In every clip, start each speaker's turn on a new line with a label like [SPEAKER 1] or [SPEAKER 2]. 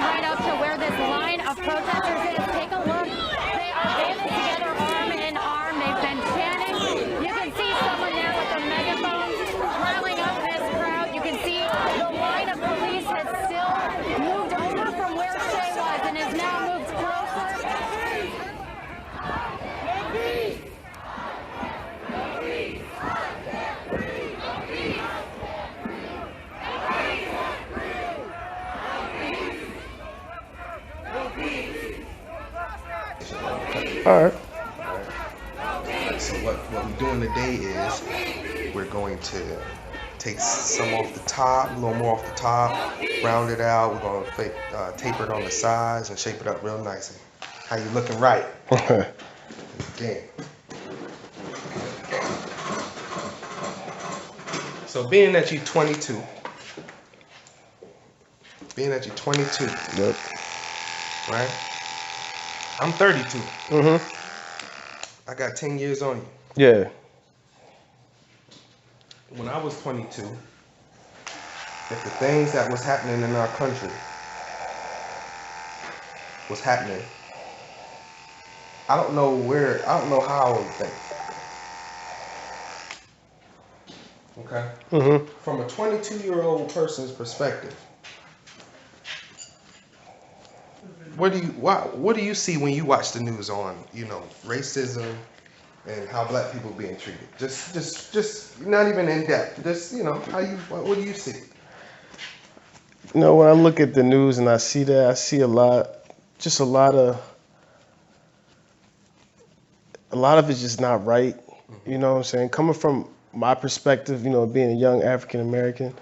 [SPEAKER 1] right up to where this line of protesters is. Take a look. They are banded together arm in arm. They've been chanting. You can see someone there with their megaphones rallying up this crowd. You can see the line of police has still moved over from where Shay was and has now moved closer.
[SPEAKER 2] All right.
[SPEAKER 3] So what we're doing today is we're going to take some off the top, a little more off the top, round it out. We're going to taper it on the sides and shape it up real nicely. How you looking right? Again. So being that you're 22,
[SPEAKER 2] Yep.
[SPEAKER 3] right? I'm 32.
[SPEAKER 2] Mm-hmm.
[SPEAKER 3] I got 10 years on you.
[SPEAKER 2] Yeah.
[SPEAKER 3] When I was 22, if the things that was happening in our country was happening, I don't know how I would think. Okay?
[SPEAKER 2] Mm-hmm.
[SPEAKER 3] From a 22-year-old person's perspective, what do you see when you watch the news on, racism and how black people being treated? Just not even in depth. Just, what do you see?
[SPEAKER 2] When I look at the news and I see that, I see a lot of it's just not right.
[SPEAKER 3] Mm-hmm.
[SPEAKER 2] You know what I'm saying? Coming from my perspective, being a young African American,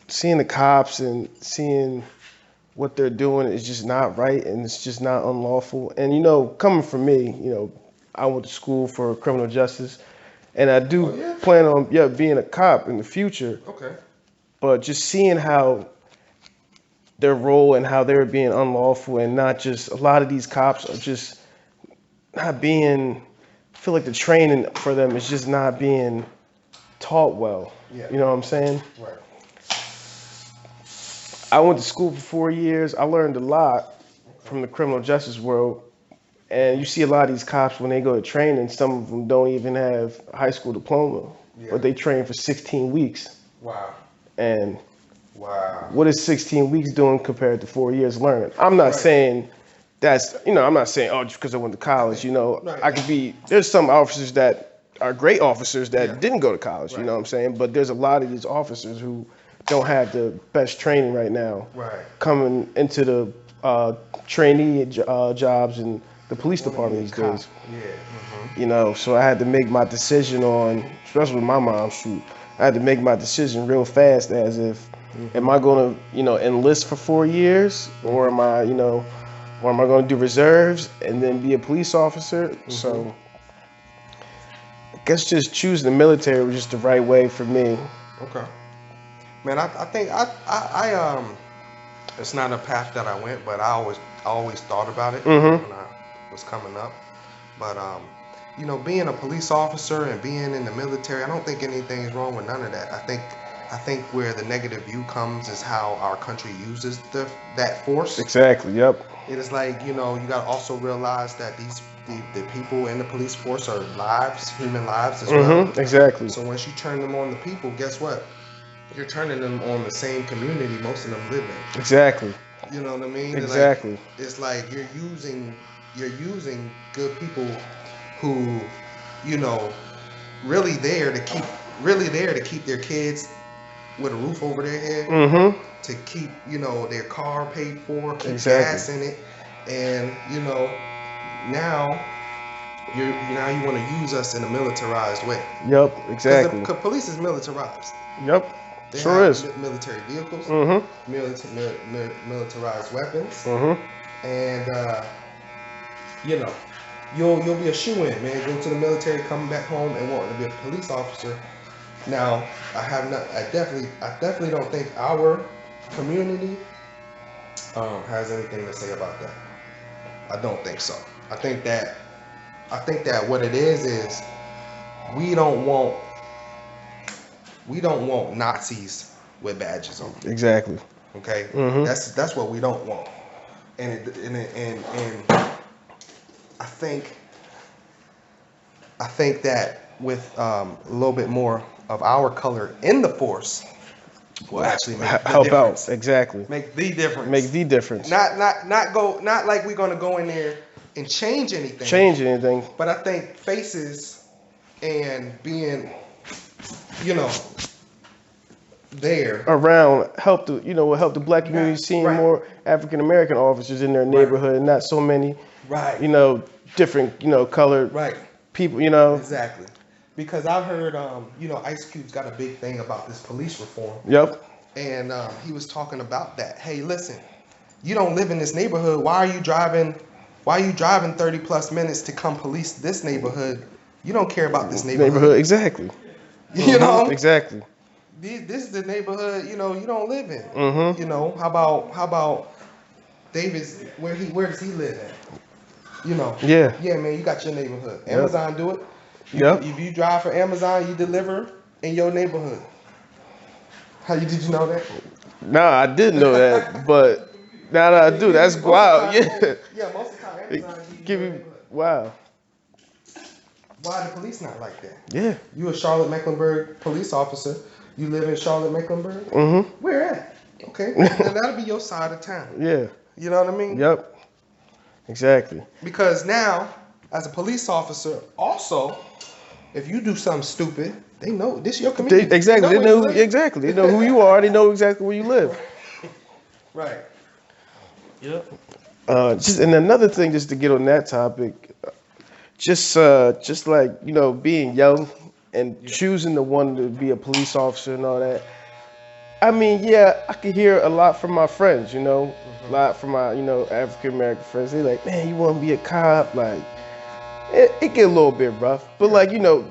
[SPEAKER 2] seeing the cops and seeing what they're doing is just not right, and it's just not unlawful. And coming from me, I went to school for criminal justice, and I do plan on being a cop in the future.
[SPEAKER 3] Okay.
[SPEAKER 2] But just seeing how their role and how they're being unlawful, and not just a lot of these cops are just not being. I feel like the training for them is just not being taught well.
[SPEAKER 3] Yeah.
[SPEAKER 2] You know what I'm saying?
[SPEAKER 3] Right.
[SPEAKER 2] I went to school for 4 years. I learned a lot from the criminal justice world. And you see a lot of these cops, when they go to training, some of them don't even have a high school diploma, but they train for 16 weeks.
[SPEAKER 3] Wow.
[SPEAKER 2] And
[SPEAKER 3] wow.
[SPEAKER 2] What is 16 weeks doing compared to 4 years learning? I'm not saying that's, I'm not saying, just because I went to college, I could be, there's some officers that are great officers that didn't go to college, you know what I'm saying? But there's a lot of these officers who don't have the best training right now, coming into the trainee jobs in the police department these days. So I had to make my decision on, especially with my mom, I had to make my decision real fast, as if, am I going to, enlist for 4 years, or am I, going to do reserves and then be a police officer? So I guess just choosing the military was just the right way for me.
[SPEAKER 3] Okay. Man, I think I it's not a path that I went, but I always thought about it when I was coming up. But being a police officer and being in the military, I don't think anything's wrong with none of that. I think where the negative view comes is how our country uses that force.
[SPEAKER 2] Exactly. Yep.
[SPEAKER 3] It is like, you got to also realize that the people in the police force are human lives as well.
[SPEAKER 2] Exactly.
[SPEAKER 3] So once you turn them on the people, guess what? You're turning them on the same community most of them live in.
[SPEAKER 2] Exactly.
[SPEAKER 3] You know what I mean?
[SPEAKER 2] Exactly.
[SPEAKER 3] It's like you're using good people who, really there to keep their kids with a roof over their head, to keep, their car paid for, keep gas in it, and now you want to use us in a militarized way.
[SPEAKER 2] Yep, exactly.
[SPEAKER 3] Because police is militarized.
[SPEAKER 2] Yep.
[SPEAKER 3] They
[SPEAKER 2] sure
[SPEAKER 3] have
[SPEAKER 2] is.
[SPEAKER 3] Military vehicles, militarized weapons, and you'll be a shoo-in, man. Go to the military, come back home, and want to be a police officer. Now, I definitely don't think our community has anything to say about that. I don't think so. I think that what it is we don't want Nazis with badges on.
[SPEAKER 2] Exactly.
[SPEAKER 3] Okay, that's what we don't want. And I think that with a little bit more of our color in the force will actually make the
[SPEAKER 2] help
[SPEAKER 3] difference.
[SPEAKER 2] out. Exactly.
[SPEAKER 3] Make the difference.
[SPEAKER 2] Make the difference.
[SPEAKER 3] Not like we're gonna go in there and change anything.
[SPEAKER 2] Change anything.
[SPEAKER 3] But I think faces and being, there
[SPEAKER 2] around help the will help the black community seeing more African American officers in their neighborhood and not so many different colored people.
[SPEAKER 3] Exactly. Because I've heard Ice Cube's got a big thing about this police reform.
[SPEAKER 2] Yep.
[SPEAKER 3] And he was talking about that. Hey, listen, you don't live in this neighborhood. Why are you driving 30 plus minutes to come police this neighborhood? You don't care about this neighborhood.
[SPEAKER 2] Exactly.
[SPEAKER 3] Exactly. This is the neighborhood you don't live in. How about Davis? Where does he live at? Yeah, man, you got your neighborhood. Amazon do it. If you drive for Amazon, you deliver in your neighborhood. Did you know that?
[SPEAKER 2] Nah, I didn't know that, but now that I do, that's wild.
[SPEAKER 3] Yeah, most of the time Amazon
[SPEAKER 2] give you wow.
[SPEAKER 3] Why the police not like that?
[SPEAKER 2] Yeah.
[SPEAKER 3] You a Charlotte Mecklenburg police officer. You live in Charlotte Mecklenburg? Where at? Okay. Then that'll be your side of town.
[SPEAKER 2] Yeah.
[SPEAKER 3] You know what I mean?
[SPEAKER 2] Yep. Exactly.
[SPEAKER 3] Because now, as a police officer, also, if you do something stupid, they know this is your community.
[SPEAKER 2] Exactly. They know who you are. They know exactly where you live.
[SPEAKER 3] Right. Yep.
[SPEAKER 2] And another thing, just to get on that topic, just like being young and choosing the one to be a police officer and all that. I mean, yeah, I could hear a lot from my friends, a lot from my African American friends. They're like, man, you want to be a cop? Like, it get a little bit rough, but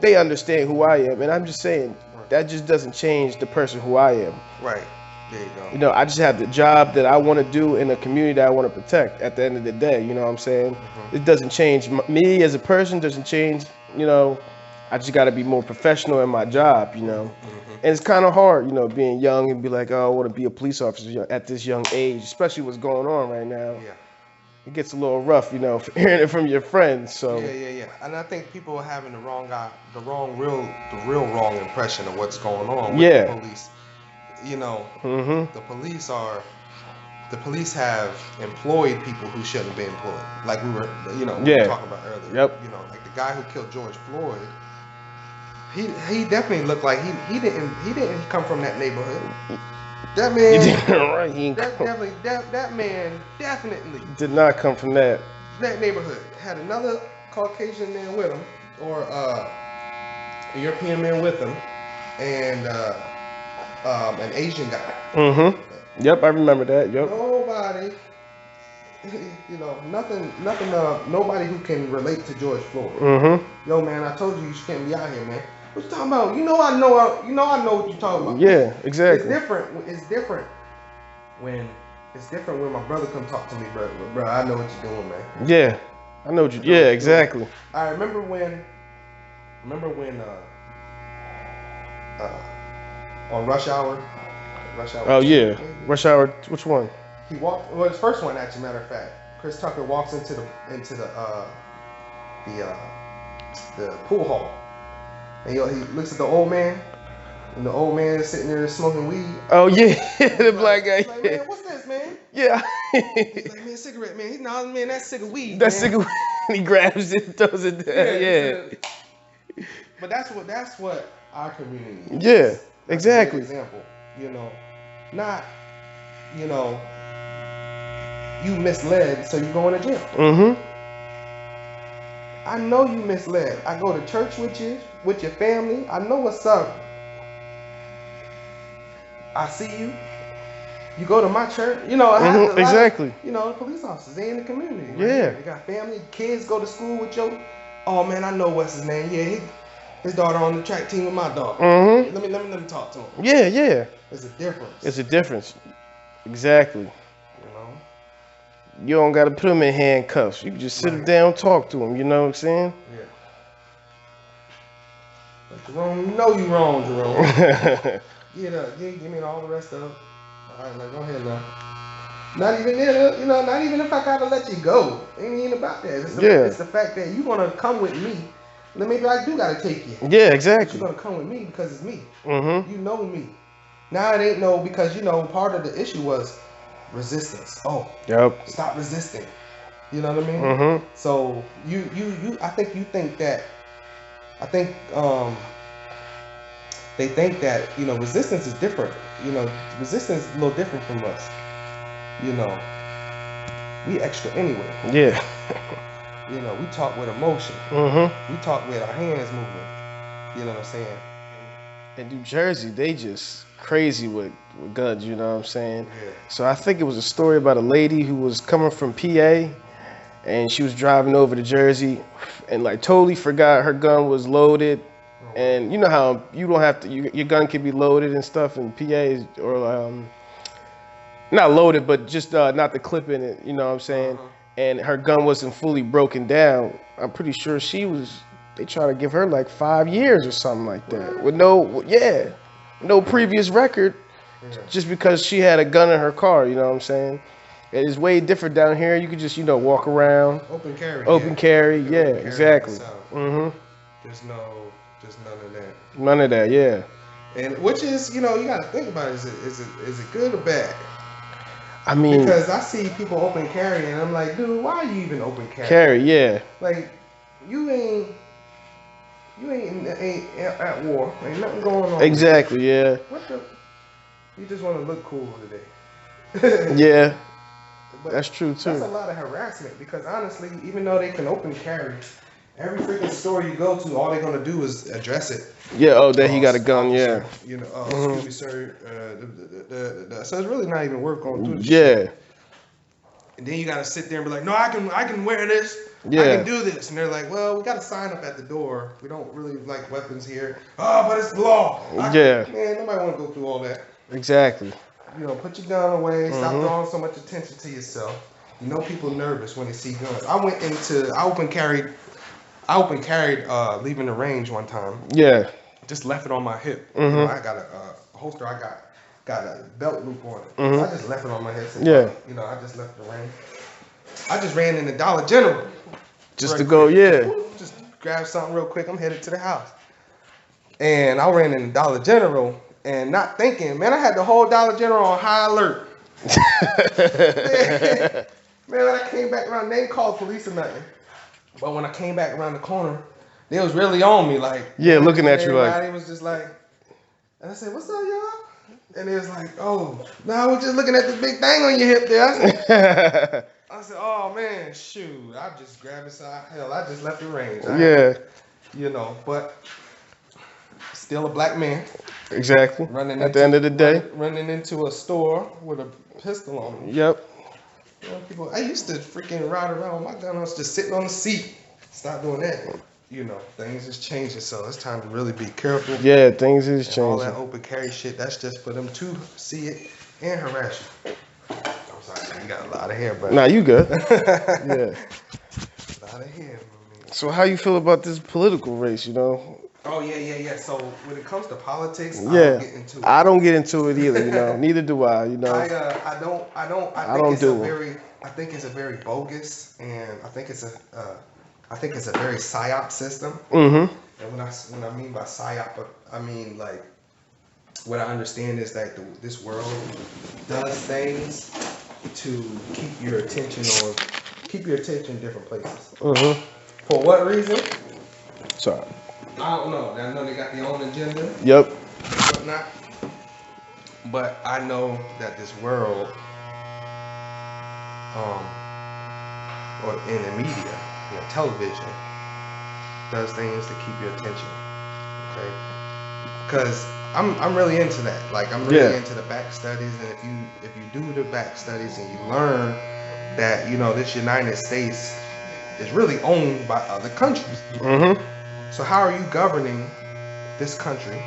[SPEAKER 2] they understand who I am, and I'm just saying that just doesn't change the person who I am.
[SPEAKER 3] Right. There you go.
[SPEAKER 2] I just have the job that I want to do in a community that I want to protect at the end of the day. You know what I'm saying? It doesn't change me as a person, doesn't change, I just got to be more professional in my job, And it's kind of hard, being young and be like, oh, I want to be a police officer at this young age, especially what's going on right now.
[SPEAKER 3] Yeah.
[SPEAKER 2] It gets a little rough, hearing it from your friends. So
[SPEAKER 3] Yeah. And I think people are having the real wrong impression of what's going on with the police. The police have employed people who shouldn't be employed, like we were talking about earlier.
[SPEAKER 2] Yep.
[SPEAKER 3] Like the guy who killed George Floyd. He definitely looked like he didn't come from that neighborhood. That man, that man definitely
[SPEAKER 2] did not come from that
[SPEAKER 3] neighborhood. Had another Caucasian man with him, or a European man with him, and an Asian guy.
[SPEAKER 2] Yep, I remember that. Yep.
[SPEAKER 3] Nobody, nothing. Nobody who can relate to George Floyd. Yo, man, I told you can't be out here, man. What you talking about? I know what you're talking about.
[SPEAKER 2] Yeah, exactly.
[SPEAKER 3] It's different when my brother come talk to me, bro. I know what you're doing, man.
[SPEAKER 2] Yeah, I know what you. Yeah, exactly.
[SPEAKER 3] I remember when on Rush Hour.
[SPEAKER 2] Oh yeah, Rush Hour. Which one?
[SPEAKER 3] He walked. Well, his first one, actually. Matter of fact, Chris Tucker walks into the pool hall. And he looks at the old man, and the old man is sitting there smoking weed.
[SPEAKER 2] Oh yeah, the black guy.
[SPEAKER 3] He's like, man, what's this, man?
[SPEAKER 2] Yeah.
[SPEAKER 3] He's like, man, cigarette, man. Man, that's cigarette weed.
[SPEAKER 2] That's cigarette. He grabs it, throws it down. Yeah.
[SPEAKER 3] But that's what our community is.
[SPEAKER 2] Yeah, exactly.
[SPEAKER 3] That's a good example, not, you misled, so you going to jail. I know you misled. I go to church with you, with your family. I know what's up. I see you. You go to my church.
[SPEAKER 2] Exactly.
[SPEAKER 3] The police officers, they in the community. Right?
[SPEAKER 2] Yeah.
[SPEAKER 3] They got family. Kids go to school with your. Oh man, I know what's his name. Yeah, his daughter on the track team with my dog. Let me talk to him.
[SPEAKER 2] Yeah.
[SPEAKER 3] There's a difference.
[SPEAKER 2] It's a difference. Exactly. You don't got to put them in handcuffs. You can just sit them down, talk to them. You know what I'm saying?
[SPEAKER 3] Yeah. But Jerome, you know you wrong, Jerome. give me all the rest of it. All right, now go ahead now. Not even not even if I gotta let you go. Ain't even about that. It's the fact that you wanna come with me. Then maybe I do gotta take you.
[SPEAKER 2] Yeah, exactly.
[SPEAKER 3] You're gonna come with me because it's me.
[SPEAKER 2] Mm-hmm.
[SPEAKER 3] You know me. Now it ain't no, because part of the issue was resistance. Oh,
[SPEAKER 2] yep.
[SPEAKER 3] Stop resisting. You know what I mean?
[SPEAKER 2] Mm-hmm.
[SPEAKER 3] So I think they think that resistance is different. Resistance is a little different from us. We extra anyway.
[SPEAKER 2] Yeah.
[SPEAKER 3] We talk with emotion.
[SPEAKER 2] Mm-hmm.
[SPEAKER 3] We talk with our hands moving. You know what I'm saying?
[SPEAKER 2] In New Jersey, they just crazy with guns, you know what I'm saying?
[SPEAKER 3] Yeah.
[SPEAKER 2] So I think it was a story about a lady who was coming from PA and she was driving over to Jersey and like totally forgot her gun was loaded. And you know how you don't have to, your gun can be loaded and stuff in PA, or not loaded, but just not the clip in it, you know what I'm saying? And her gun wasn't fully broken down. I'm pretty sure they try to give her like 5 years or something like that. With no previous record, just because she had a gun in her car, you know what I'm saying? It is way different down here. You could just, walk around.
[SPEAKER 3] Open carry.
[SPEAKER 2] Open carry, yeah, exactly.
[SPEAKER 3] There's none of that.
[SPEAKER 2] None of that, yeah.
[SPEAKER 3] And which is, you gotta think about it. Is it good or bad?
[SPEAKER 2] I mean,
[SPEAKER 3] because I see people open carry and I'm like, dude, why are you even open carry?
[SPEAKER 2] Carry, yeah.
[SPEAKER 3] Like, you ain't at war. Ain't nothing going on.
[SPEAKER 2] Exactly, yeah.
[SPEAKER 3] You just want to look cool today.
[SPEAKER 2] Yeah.
[SPEAKER 3] But
[SPEAKER 2] that's true too.
[SPEAKER 3] That's a lot of harassment because honestly, even though they can open carry, every freaking store you go to, all they're gonna do is address it.
[SPEAKER 2] Yeah. Oh, that he got a gun. Yeah.
[SPEAKER 3] Excuse me, sir. So it's really not even worth going through.
[SPEAKER 2] Yeah.
[SPEAKER 3] And then you gotta sit there and be like, no, I can wear this.
[SPEAKER 2] Yeah.
[SPEAKER 3] I can do this. And they're like, well, we got a sign up at the door. We don't really like weapons here. Oh, but it's the law.
[SPEAKER 2] Yeah.
[SPEAKER 3] Man, nobody want to go through all that.
[SPEAKER 2] Exactly.
[SPEAKER 3] Put your gun away. Stop drawing so much attention to yourself. People nervous when they see guns. I open carried leaving the range one time.
[SPEAKER 2] Yeah.
[SPEAKER 3] Just left it on my hip. I got a holster. I got a belt loop on it. I just left it on my hip.
[SPEAKER 2] Yeah.
[SPEAKER 3] I just left the range. I just ran in the Dollar General.
[SPEAKER 2] Just to go, yeah.
[SPEAKER 3] Just grab something real quick. I'm headed to the house. And I ran in the Dollar General and not thinking, man, I had the whole Dollar General on high alert. man, when I came back around, they didn't call police or nothing. But when I came back around the corner, they was really on me, like.
[SPEAKER 2] Yeah, looking at you like.
[SPEAKER 3] Everybody was just like, and I said, what's up, y'all? And it was like, oh, no, I was just looking at the big thing on your hip there. I said, oh, man, shoot. I just grabbed it. Hell, I just left the range. But still a black man.
[SPEAKER 2] Exactly. At the end of the day.
[SPEAKER 3] Running into a store with a pistol on me.
[SPEAKER 2] Yep.
[SPEAKER 3] I used to freaking ride around with my gun. I was just sitting on the seat. Stop doing that. Things is changing, so it's time to really be careful.
[SPEAKER 2] Yeah, things is changing.
[SPEAKER 3] All that open carry shit, that's just for them to see it and harass you. I'm sorry, you got a lot of hair, brother.
[SPEAKER 2] Nah, you good. Yeah.
[SPEAKER 3] A lot of hair, man.
[SPEAKER 2] So how you feel about this political race,
[SPEAKER 3] Oh, yeah. So when it comes to politics,
[SPEAKER 2] yeah.
[SPEAKER 3] I don't get into it.
[SPEAKER 2] I don't get into it either, Neither do I,
[SPEAKER 3] I think it's a very bogus, and I think it's a very psyop system.
[SPEAKER 2] Mm-hmm.
[SPEAKER 3] And when I mean by psyop, I mean like what I understand is that this world does things to keep your attention in different places.
[SPEAKER 2] Mm-hmm.
[SPEAKER 3] For what reason?
[SPEAKER 2] Sorry.
[SPEAKER 3] I don't know. I know they got their own agenda.
[SPEAKER 2] Yep.
[SPEAKER 3] Whatnot. But I know that this world, or in the media, television, does things to keep your attention. Okay. Because I'm really into that. Like I'm really into the back studies, and if you do the back studies and you learn that this United States is really owned by other countries.
[SPEAKER 2] Mm-hmm.
[SPEAKER 3] So how are you governing this country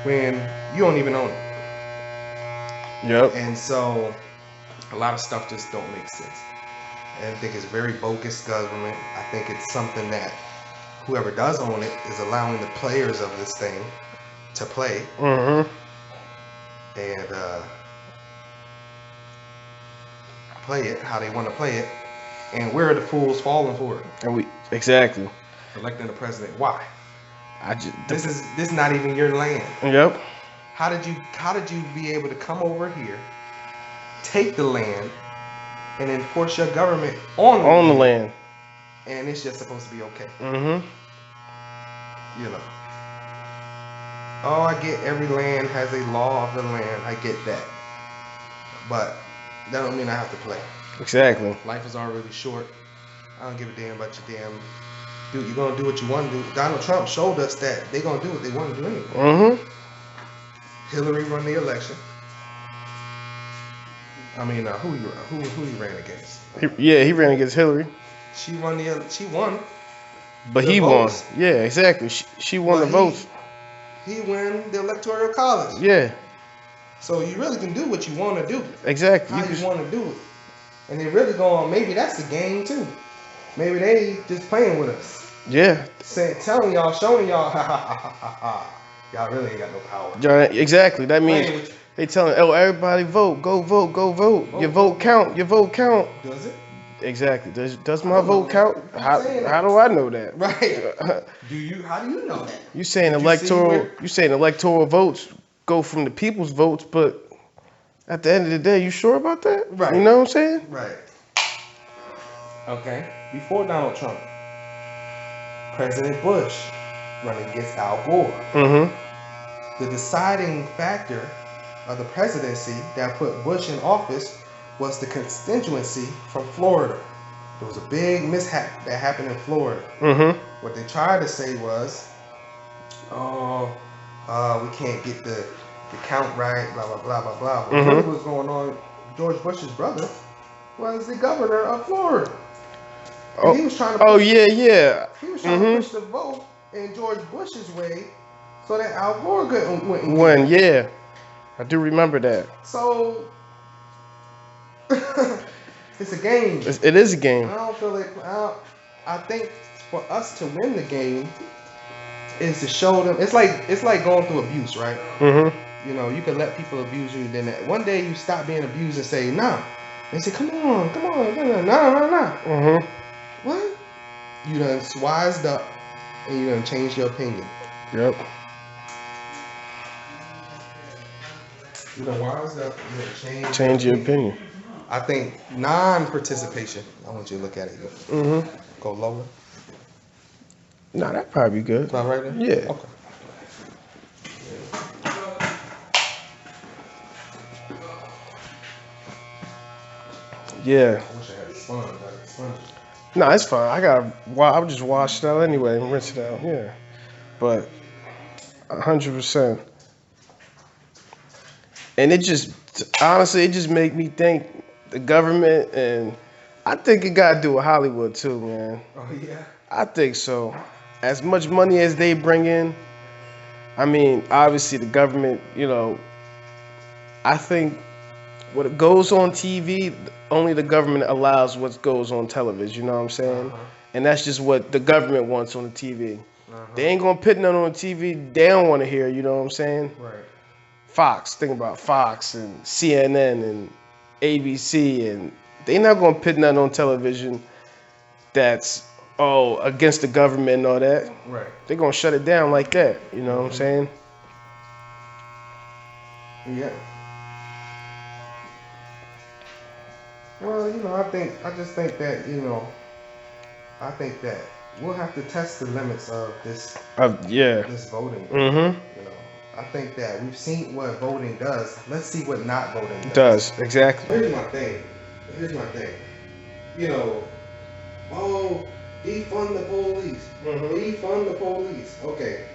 [SPEAKER 3] when you don't even own it?
[SPEAKER 2] Yep.
[SPEAKER 3] And so a lot of stuff just don't make sense. And I think it's very bogus government. I think it's something that whoever does own it is allowing the players of this thing to play.
[SPEAKER 2] Mm-hmm.
[SPEAKER 3] And play it how they want to play it. And where are the fools falling for it?
[SPEAKER 2] And exactly.
[SPEAKER 3] Electing the president. Why?
[SPEAKER 2] This
[SPEAKER 3] is not even your land.
[SPEAKER 2] Yep.
[SPEAKER 3] How did you be able to come over here, take the land, and enforce your government on the land? And it's just supposed to be okay.
[SPEAKER 2] Mm-hmm.
[SPEAKER 3] You know. Oh, I get every land has a law of the land. I get that. But that don't mean I have to play.
[SPEAKER 2] Exactly.
[SPEAKER 3] Life is already short. I don't give a damn about your damn. Dude, you're gonna do what you want to do. Donald Trump showed us that they're gonna do what they want to do anyway.
[SPEAKER 2] Mm-hmm.
[SPEAKER 3] Hillary won the election. I mean, who he ran against?
[SPEAKER 2] He ran against Hillary.
[SPEAKER 3] She won.
[SPEAKER 2] But he votes. Won. Yeah, exactly. She won the votes.
[SPEAKER 3] He won the electoral college.
[SPEAKER 2] Yeah.
[SPEAKER 3] So you really can do what you want to do.
[SPEAKER 2] Exactly.
[SPEAKER 3] How you want to do it. And they really going, maybe that's the game too. Maybe they just playing with us.
[SPEAKER 2] Yeah.
[SPEAKER 3] Telling y'all, showing y'all, y'all really ain't got no power.
[SPEAKER 2] Yeah, exactly. That means they telling, everybody vote, go vote, go vote. Your vote count, your vote count.
[SPEAKER 3] Does it?
[SPEAKER 2] Exactly. Does my vote count? How do I know that?
[SPEAKER 3] Right. How do you know that?
[SPEAKER 2] You saying electoral votes go from the people's votes, but at the end of the day, you sure about that?
[SPEAKER 3] Right.
[SPEAKER 2] You know what I'm saying?
[SPEAKER 3] Right. Okay. Before Donald Trump, President Bush running against Al Gore.
[SPEAKER 2] Mm-hmm.
[SPEAKER 3] The deciding factor of the presidency that put Bush in office was the constituency from Florida. There was a big mishap that happened in Florida.
[SPEAKER 2] Mm-hmm.
[SPEAKER 3] What they tried to say was, we can't get the count right, blah, blah, blah, blah, blah. What really was going on, George Bush's brother was the governor of Florida. And he was trying to
[SPEAKER 2] yeah.
[SPEAKER 3] He was trying to push the vote in George Bush's way so that Al Gore couldn't
[SPEAKER 2] win. Yeah. I do remember that.
[SPEAKER 3] So it's a game.
[SPEAKER 2] It is a game.
[SPEAKER 3] I don't feel like I think for us to win the game is to show them. It's like going through abuse, right?
[SPEAKER 2] Mm-hmm.
[SPEAKER 3] You know, you can let people abuse you, then one day you stop being abused and say, nah. They say, come on, nah.
[SPEAKER 2] Mm-hmm.
[SPEAKER 3] What? You done wised up and you done changed your opinion.
[SPEAKER 2] Yep.
[SPEAKER 3] You done wised up and you done
[SPEAKER 2] change your opinion.
[SPEAKER 3] I think non-participation. I want you to look at it.
[SPEAKER 2] Mm-hmm.
[SPEAKER 3] Go lower.
[SPEAKER 2] Nah, that'd probably be good.
[SPEAKER 3] Not right there?
[SPEAKER 2] Yeah.
[SPEAKER 3] Okay.
[SPEAKER 2] Yeah.
[SPEAKER 3] I wish I had a sponge.
[SPEAKER 2] No, it's fine. I'll just wash it out anyway and rinse it out. Yeah. But 100%. And it just, honestly, it just make me think the government, and I think it got to do with Hollywood too, man.
[SPEAKER 3] Oh, yeah? I
[SPEAKER 2] think so. As much money as they bring in, I mean, obviously the government, you know, I think what goes on TV, only the government allows what goes on television, you know what I'm saying? And that's just what the government wants on the TV. They ain't gonna put nothing on TV they don't want to hear, you know what I'm saying?
[SPEAKER 3] Right.
[SPEAKER 2] Fox, think about Fox and CNN and ABC, and they not gonna put nothing on television that's against the government and all that.
[SPEAKER 3] Right.
[SPEAKER 2] They're gonna shut it down like that, you know what I'm saying?
[SPEAKER 3] Yeah. Well, you know, I just think that, you know, I think that we'll have to test the limits of this this voting.
[SPEAKER 2] Mm-hmm.
[SPEAKER 3] You know, I think that we've seen what voting does. Let's see what not voting
[SPEAKER 2] does. Exactly.
[SPEAKER 3] Here's my thing. You know, defund the police. Defund the police. Okay.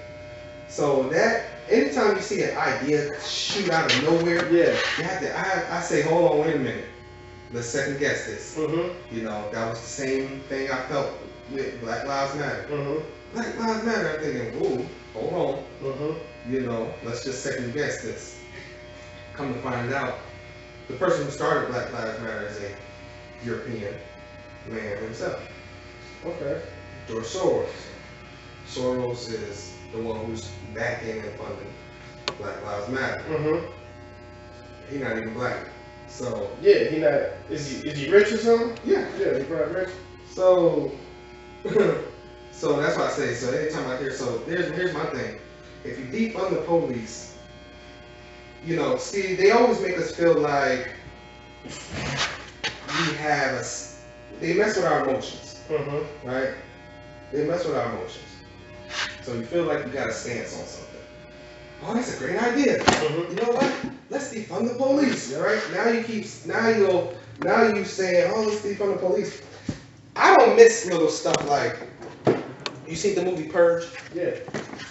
[SPEAKER 3] So that anytime you see an idea shoot out of nowhere, you have to. I say, hold on, wait a minute. Let's second guess this. You know, that was the same thing I felt with Black Lives Matter. Black Lives Matter. I'm thinking, ooh, hold on. You know, let's just second guess this. Come to find out, the person who started Black Lives Matter is a European man himself. Okay. George Soros. Soros is the one who's backing and funding Black Lives Matter. He not even black. So
[SPEAKER 2] yeah, he not. Is he rich or something?
[SPEAKER 3] yeah,
[SPEAKER 2] Yeah, he probably rich.
[SPEAKER 3] So so that's why I say. So anytime I hear, so here's my thing. If you defund the police, you know, see, they always make us feel like we have a. They mess with our emotions, right? They mess with our emotions. So you feel like you got a stance on something. Oh, that's a great idea. You know what? Let's defund the police. All right? Now you saying, oh, let's defund the police. I don't miss little stuff like, you see the movie Purge?
[SPEAKER 2] Yeah.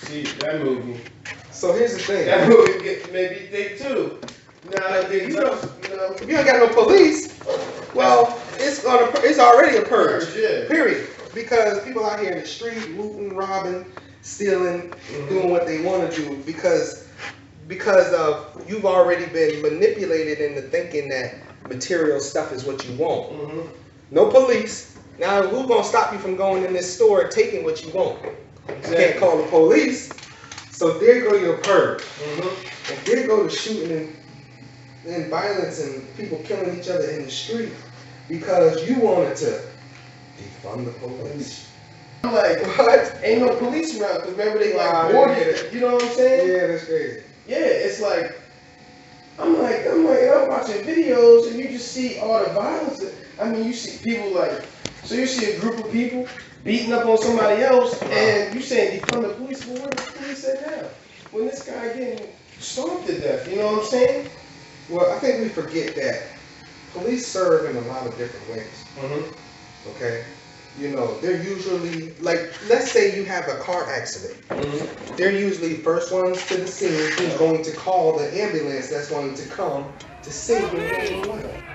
[SPEAKER 2] See that movie.
[SPEAKER 3] So here's the thing.
[SPEAKER 2] That movie made me think too. Now that they,
[SPEAKER 3] If you ain't got no police, well, it's already a purge.
[SPEAKER 2] Yeah.
[SPEAKER 3] Period. Because people out here in the street looting, robbing, stealing, doing what they want to do because of you've already been manipulated into thinking that material stuff is what you want. No police. Now who's gonna stop you from going in this store and taking what you want? You can't call the police. So there go your purge. And there go the shooting and violence and people killing each other in the street because you wanted to defund the police.
[SPEAKER 2] I'm like, what? Ain't no police around because remember they like boarded it. You know what I'm saying?
[SPEAKER 3] Yeah, that's crazy.
[SPEAKER 2] Yeah, it's like I'm watching videos and you just see all the violence. I mean, you see people like, so you see a group of people beating up on somebody else and you saying defund the police. Well, where the police at now? When this guy getting stomped to death, you know what I'm saying?
[SPEAKER 3] Well, I think we forget that police serve in a lot of different ways. Okay? You know, they're usually, like, let's say you have a car accident. They're usually the first ones to the scene who's going to call the ambulance that's going to come to save you.